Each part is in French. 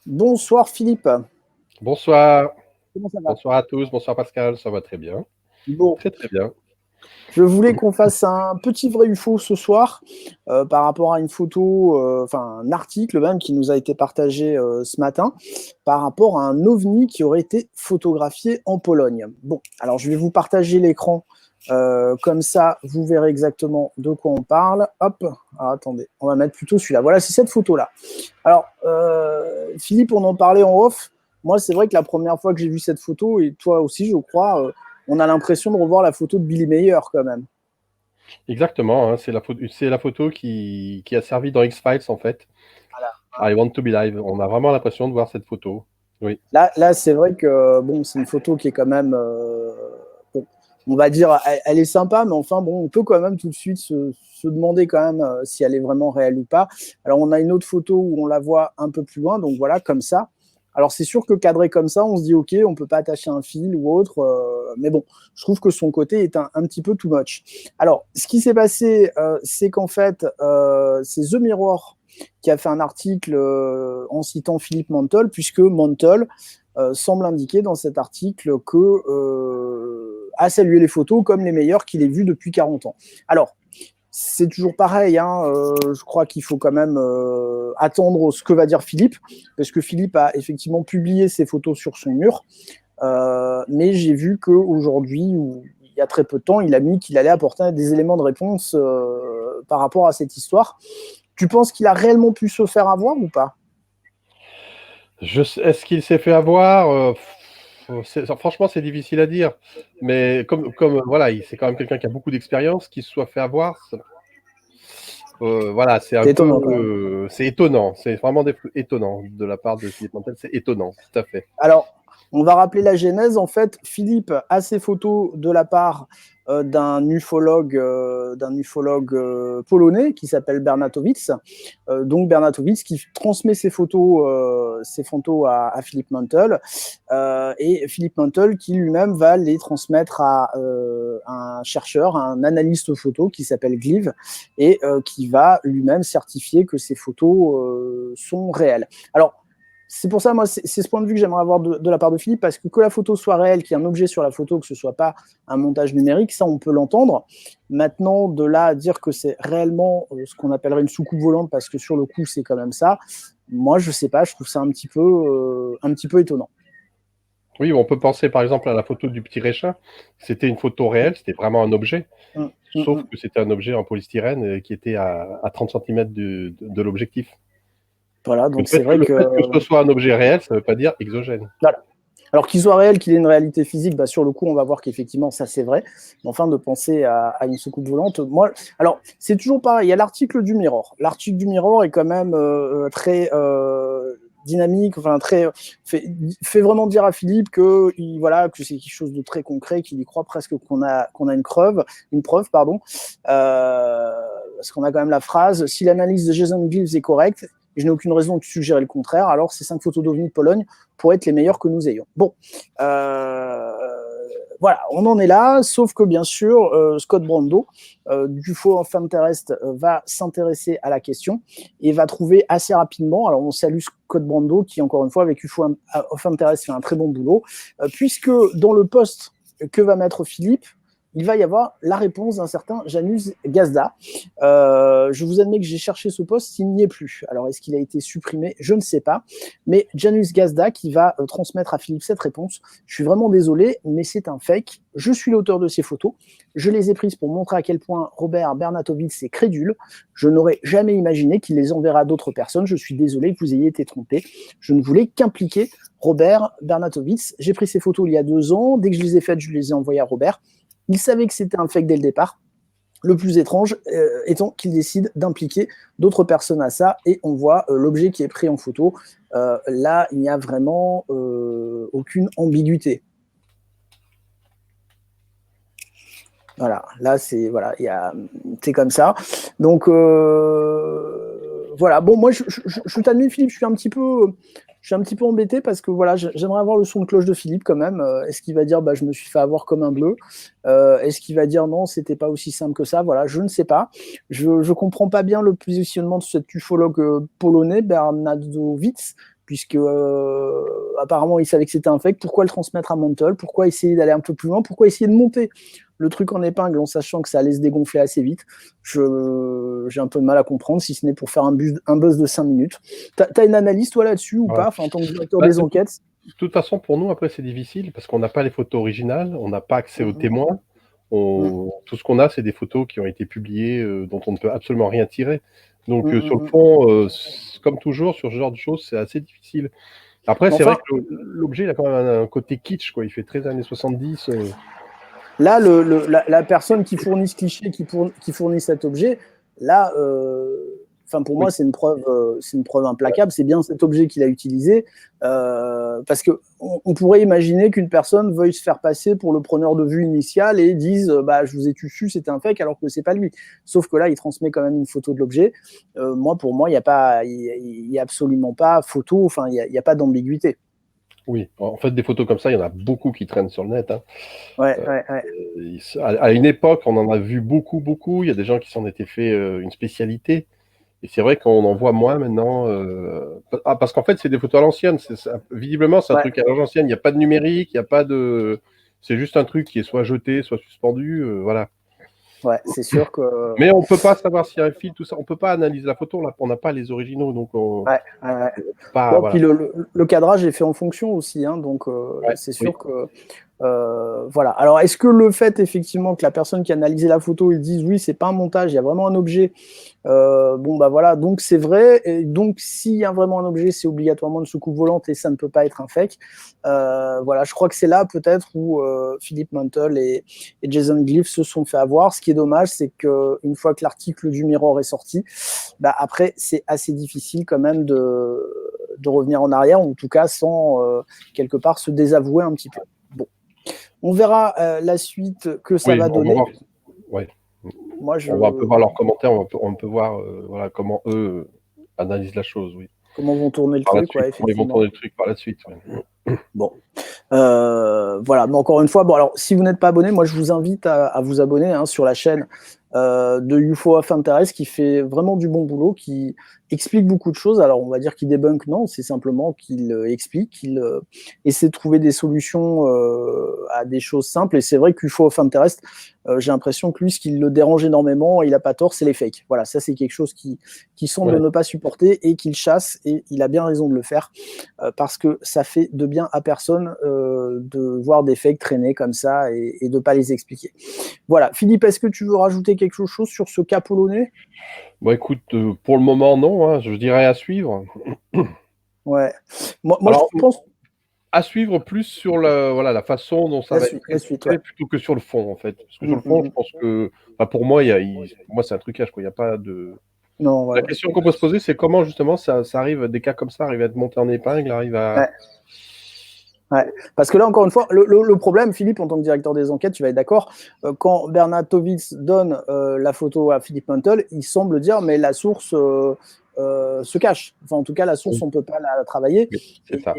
Bonsoir Philippe. Bonsoir, Comment ça va? bonsoir à tous, bonsoir Pascal, ça va très bien, Bon, très très bien. je voulais qu'on fasse un petit vrai ou faux ce soir par rapport à une photo, enfin un article même qui nous a été partagé ce matin par rapport à un ovni qui aurait été photographié en Pologne. Bon, alors je vais vous partager l'écran comme ça, vous verrez exactement de quoi on parle. Hop, alors, attendez, on va mettre plutôt celui-là. Voilà, c'est cette photo-là. Alors, Philippe, on en parlait en off. Moi, c'est vrai que la première fois que j'ai vu cette photo, et toi aussi, je crois, on a l'impression de revoir la photo de Billy Mayer quand même. Exactement, hein, c'est la photo qui a servi dans X-Files en fait. Voilà. I Want to Be Live. On a vraiment l'impression de voir cette photo. Oui, Là c'est vrai que bon, c'est une photo qui est quand même, bon, on va dire, elle est sympa, mais enfin bon, on peut quand même tout de suite se demander quand même si elle est vraiment réelle ou pas. Alors on a une autre photo où on la voit un peu plus loin, donc voilà, comme ça. Alors c'est sûr que cadré comme ça, on se dit ok, on peut pas attacher un fil ou autre, mais bon, je trouve que son côté est un petit peu too much. Alors ce qui s'est passé, c'est qu'en fait, c'est The Mirror qui a fait un article en citant Philippe Mantle, puisque Mantle semble indiquer dans cet article que a salué les photos comme les meilleures qu'il ait vues depuis 40 ans. Alors, c'est toujours pareil, hein, je crois qu'il faut quand même attendre ce que va dire Philippe, parce que Philippe a effectivement publié ses photos sur son mur, mais j'ai vu qu'aujourd'hui, ou il y a très peu de temps, il a mis qu'il allait apporter des éléments de réponse par rapport à cette histoire. Tu penses qu'il a réellement pu se faire avoir ou pas? est-ce qu'il s'est fait avoir? Franchement, c'est difficile à dire. Mais comme voilà, c'est quand même quelqu'un qui a beaucoup d'expérience, qu'il se soit fait avoir, voilà, c'est un C'est peu, étonnant quand même. c'est étonnant. C'est vraiment étonnant de la part de Philippe Mantel. C'est étonnant, tout à fait. Alors, on va rappeler la genèse. En fait, Philippe a ces photos de la part d'un ufologue polonais qui s'appelle Bernatowicz. Donc Bernatowicz qui transmet ces photos à Philippe Mantle et Philippe Mantle qui lui-même va les transmettre à un chercheur, un analyste photo qui s'appelle Glive et qui va lui-même certifier que ces photos sont réelles. Alors, c'est pour ça, moi, c'est ce point de vue que j'aimerais avoir de la part de Philippe, parce que la photo soit réelle, qu'il y ait un objet sur la photo, que ce soit pas un montage numérique, ça, on peut l'entendre. Maintenant, de là à dire que c'est réellement ce qu'on appellerait une soucoupe volante, parce que sur le coup, c'est quand même ça, moi, je sais pas, je trouve ça un petit peu étonnant. Oui, on peut penser par exemple à la photo du petit Réchin. C'était une photo réelle, c'était vraiment un objet. Hum, hum, Sauf hum. que c'était un objet en polystyrène qui était à 30 cm de l'objectif. Voilà, Le donc c'est fait, que, vrai le que fait que ce soit un objet réel, ça ne veut pas dire exogène. voilà. Alors qu'il soit réel, qu'il ait une réalité physique, bah, sur le coup, on va voir qu'effectivement, ça c'est vrai. Mais enfin, de penser à une soucoupe volante, moi, alors c'est toujours pareil. Il y a l'article du Mirror. L'article du Mirror est quand même très dynamique, enfin très fait vraiment dire à Philippe que voilà que c'est quelque chose de très concret, qu'il y croit presque qu'on a une preuve pardon, parce qu'on a quand même la phrase si l'analyse de Jason Gibbs est correcte. Je n'ai aucune raison de suggérer le contraire. Alors, ces 5 photos d'OVNI de Pologne pourraient être les meilleures que nous ayons. Bon, voilà, on en est là, sauf que bien sûr, Scott Brando, du Faux Fan Terrestre, va s'intéresser à la question et va trouver assez rapidement, alors on salue Scott Brando qui, encore une fois, avec UFO Fan Terrestre, fait un très bon boulot, puisque dans le post que va mettre Philippe, il va y avoir la réponse d'un certain Janus Gazda. Je vous admets que j'ai cherché ce poste, il n'y est plus. Alors, est-ce qu'il a été supprimé? Je ne sais pas. Mais Janus Gazda qui va transmettre à Philippe cette réponse. Je suis vraiment désolé, mais c'est un fake. Je suis l'auteur de ces photos. Je les ai prises pour montrer à quel point Robert Bernatowicz est crédule. Je n'aurais jamais imaginé qu'il les enverra à d'autres personnes. Je suis désolé que vous ayez été trompé. Je ne voulais qu'impliquer Robert Bernatowicz. J'ai pris ces photos il y a 2 ans. Dès que je les ai faites, je les ai envoyées à Robert. Il savait que c'était un fake dès le départ. Le plus étrange étant qu'il décide d'impliquer d'autres personnes à ça, et on voit l'objet qui est pris en photo. Là, il n'y a vraiment aucune ambiguïté. Voilà, là voilà, c'est comme ça. Donc voilà. Bon, moi, je t'admets, Philippe, je suis un petit peu embêté parce que voilà, j'aimerais avoir le son de cloche de Philippe quand même. Est-ce qu'il va dire bah, je me suis fait avoir comme un bleu? Est-ce qu'il va dire non, c'était pas aussi simple que ça? Voilà, je ne sais pas. Je comprends pas bien le positionnement de cet ufologue polonais, Bernadowicz, puisque apparemment il savait que c'était un fake. Pourquoi le transmettre à Mantle? Pourquoi essayer d'aller un peu plus loin? Pourquoi essayer de monter le truc en épingle en sachant que ça allait se dégonfler assez vite? J'ai un peu de mal à comprendre, si ce n'est pour faire un buzz de 5 minutes. T'as une analyse, toi, là-dessus, ou pas, en tant que directeur des enquêtes? De toute façon, pour nous, après, c'est difficile, parce qu'on n'a pas les photos originales, on n'a pas accès aux témoins. Tout ce qu'on a, c'est des photos qui ont été publiées, dont on ne peut absolument rien tirer. Donc, sur le fond, comme toujours, sur ce genre de choses, c'est assez difficile. Après, c'est vrai que l'objet, il a quand même un côté kitsch, quoi. Il fait très années 70. Là, la personne qui fournit ce cliché, qui fournit cet objet, là, pour moi, c'est une preuve implacable. C'est bien cet objet qu'il a utilisé, parce que on pourrait imaginer qu'une personne veuille se faire passer pour le preneur de vue initial et dise, je vous ai su, c'était un fake, alors que c'est pas lui. Sauf que là, il transmet quand même une photo de l'objet. Pour moi, il y a absolument pas photo. Enfin, il y a pas d'ambiguïté. Oui, en fait, des photos comme ça, il y en a beaucoup qui traînent sur le net. Hein. Ouais. À une époque, on en a vu beaucoup. Il y a des gens qui s'en étaient fait une spécialité. Et c'est vrai qu'on en voit moins maintenant. Parce qu'en fait, c'est des photos à l'ancienne. Visiblement, c'est un truc à l'ancienne. Il n'y a pas de numérique, il n'y a pas de. C'est juste un truc qui est soit jeté, soit suspendu. Voilà. Ouais, c'est sûr que. Mais on ne peut pas savoir s'il y a un fil, tout ça. On ne peut pas analyser la photo. Là, on n'a pas les originaux. Donc Puis le cadrage est fait en fonction aussi. Hein, donc, c'est sûr que. Voilà. Alors, est-ce que le fait effectivement que la personne qui a analysé la photo, ils disent oui, c'est pas un montage, il y a vraiment un objet. Voilà, donc c'est vrai. Et donc, s'il y a vraiment un objet, c'est obligatoirement une soucoupe volante et ça ne peut pas être un fake. Voilà, je crois que c'est là peut-être où Philippe Mantle et Jason Glyph se sont fait avoir. Ce qui est dommage, c'est qu'une fois que l'article du Mirror est sorti, après, c'est assez difficile quand même de revenir en arrière, ou en tout cas sans quelque part se désavouer un petit peu. Bon. On verra la suite que ça va donner. Moi, on peut voir leurs commentaires, on peut voir voilà, comment eux analysent la chose. Oui. Comment vont tourner le truc, effectivement. Ils vont tourner le truc par la suite. Bon. Voilà, mais encore une fois, alors si vous n'êtes pas abonné, moi je vous invite à vous abonner sur la chaîne de UFO of Interest, qui fait vraiment du bon boulot, qui explique beaucoup de choses. Alors on va dire qu'il débunk, non, c'est simplement qu'il explique, qu'il essaie de trouver des solutions à des choses simples. Et c'est vrai qu'UFO of Interest, j'ai l'impression que lui, ce qui le dérange énormément, il n'a pas tort, c'est les fakes. Voilà, ça c'est quelque chose qui semble ne pas supporter et qu'il chasse, et il a bien raison de le faire, parce que ça fait de bien à personne de voir des fakes traîner comme ça et de ne pas les expliquer. Voilà. Philippe, est-ce que tu veux rajouter quelque chose sur ce cas polonais? Bon, écoute, pour le moment, non. Hein, je dirais à suivre. Ouais. Moi alors, je pense. À suivre plus sur la façon dont ça va être fait, plutôt que sur le fond, en fait. Parce que sur le fond, je pense que, pour moi, moi, c'est un trucage, quoi. Il n'y a pas de. Non, la question qu'on peut se poser, c'est comment justement ça arrive, des cas comme ça arrivent à être montés en épingle, arrivent à. Ouais. Parce que là, encore une fois, le problème, Philippe, en tant que directeur des enquêtes, tu vas être d'accord, quand Bernatowicz donne la photo à Philippe Mantle, il semble dire, mais la source se cache. Enfin, en tout cas, la source, on ne peut pas la travailler. Oui, c'est ça.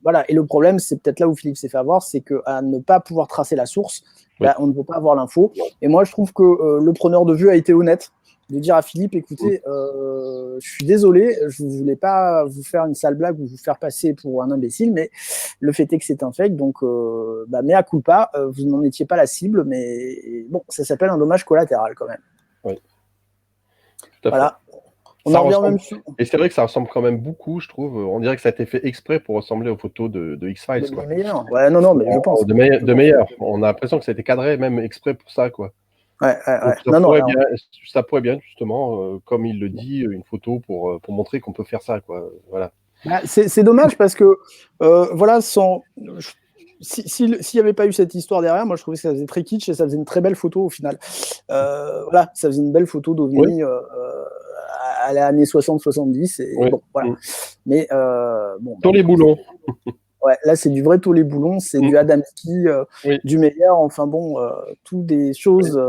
Voilà. Et le problème, c'est peut-être là où Philippe s'est fait avoir, c'est qu'à ne pas pouvoir tracer la source, on ne peut pas avoir l'info. Et moi, je trouve que le preneur de vue a été honnête de dire à Philippe, écoutez, je suis désolé, je ne voulais pas vous faire une sale blague ou vous faire passer pour un imbécile, mais le fait est que c'est un fake, donc mea culpa, vous n'en étiez pas la cible, mais bon, ça s'appelle un dommage collatéral quand même. Oui. Tout à voilà. Fait. On en revient même. Et c'est vrai que ça ressemble quand même beaucoup, je trouve. On dirait que ça a été fait exprès pour ressembler aux photos de X-Files. De meilleurs. Ouais, non, mais je pense. De meilleurs. On a l'impression que ça a été cadré même exprès pour ça, quoi. Ouais. Ça pourrait bien, justement, comme il le dit, une photo pour montrer qu'on peut faire ça, quoi. Voilà. C'est dommage parce que, voilà, s'il n'y avait pas eu cette histoire derrière, moi je trouvais que ça faisait très kitsch et ça faisait une très belle photo au final. Voilà, ça faisait une belle photo d'OVNI à l'année 60-70. Bon, voilà. Mais Dans les boulons. Ouais, là, c'est du vrai tous les boulons, c'est du Adamski, du meilleur, enfin bon, tout des choses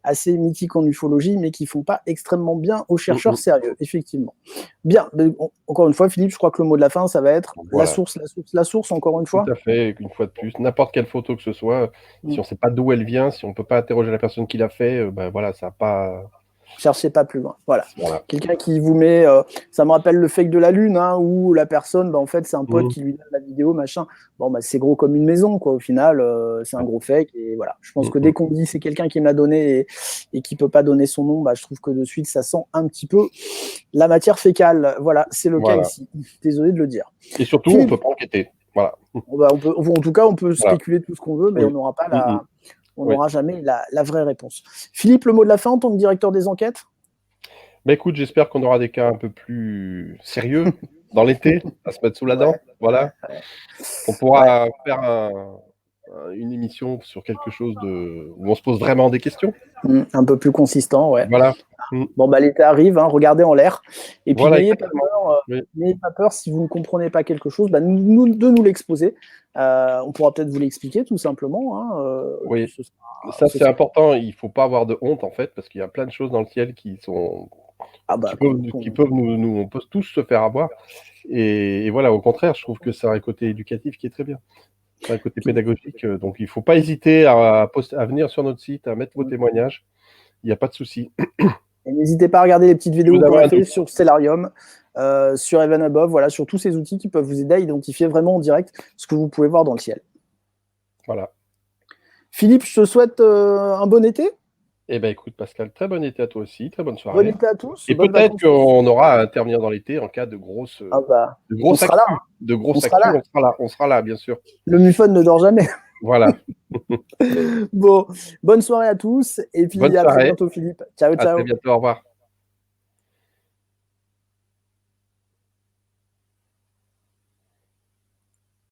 assez mythiques en ufologie, mais qui font pas extrêmement bien aux chercheurs sérieux, effectivement. Bien, encore une fois, Philippe, je crois que le mot de la fin, ça va être la source, encore une fois. Tout à fait, une fois de plus. N'importe quelle photo que ce soit, si on ne sait pas d'où elle vient, si on ne peut pas interroger la personne qui l'a fait, voilà, ça n'a pas. Cherchez pas plus loin. Voilà. Voilà. Quelqu'un qui vous met, ça me rappelle le fake de la lune, hein, où la personne, en fait, c'est un pote qui lui donne la vidéo, machin. Bon, c'est gros comme une maison, quoi. Au final, c'est un gros fake. Et voilà. Je pense que dès qu'on dit c'est quelqu'un qui me l'a donné et qui peut pas donner son nom, je trouve que de suite, ça sent un petit peu la matière fécale. Voilà, c'est le cas ici. Désolé de le dire. Et surtout, on peut pas enquêter. Voilà. En tout cas, on peut spéculer tout ce qu'on veut, mais on n'aura pas on n'aura jamais la vraie réponse. Philippe, le mot de la fin en tant que directeur des enquêtes? Écoute, j'espère qu'on aura des cas un peu plus sérieux dans l'été, à se mettre sous la dent. Voilà. On pourra faire une émission sur quelque chose où on se pose vraiment des questions. Un peu plus consistant, ouais. Voilà. Bon, l'été arrive, hein, regardez en l'air. Et puis, voilà, n'ayez pas peur si vous ne comprenez pas quelque chose, de nous l'exposer. On pourra peut-être vous l'expliquer, tout simplement. Hein, oui, ça c'est important. Il ne faut pas avoir de honte, en fait, parce qu'il y a plein de choses dans le ciel qui sont... qui peuvent nous... On peut tous se faire avoir. Et voilà, au contraire, je trouve que c'est un côté éducatif qui est très bien. C'est un côté pédagogique. Donc, il ne faut pas hésiter à venir sur notre site, à mettre vos témoignages. Il n'y a pas de souci. Et n'hésitez pas à regarder les petites vidéos qu'on a fait sur Stellarium, sur Even Above, voilà, sur tous ces outils qui peuvent vous aider à identifier vraiment en direct ce que vous pouvez voir dans le ciel. Voilà. Philippe, je te souhaite un bon été. Eh bien, écoute, Pascal, très bon été à toi aussi, très bonne soirée. Bon été à tous. Et peut-être qu'on aura à intervenir dans l'été en cas de grosse actu. On sera là, bien sûr. Le MUFON ne dort jamais. Voilà. Bon, bonne soirée à tous. Et puis à très bientôt, Philippe. Ciao, ciao. À très bientôt, au revoir.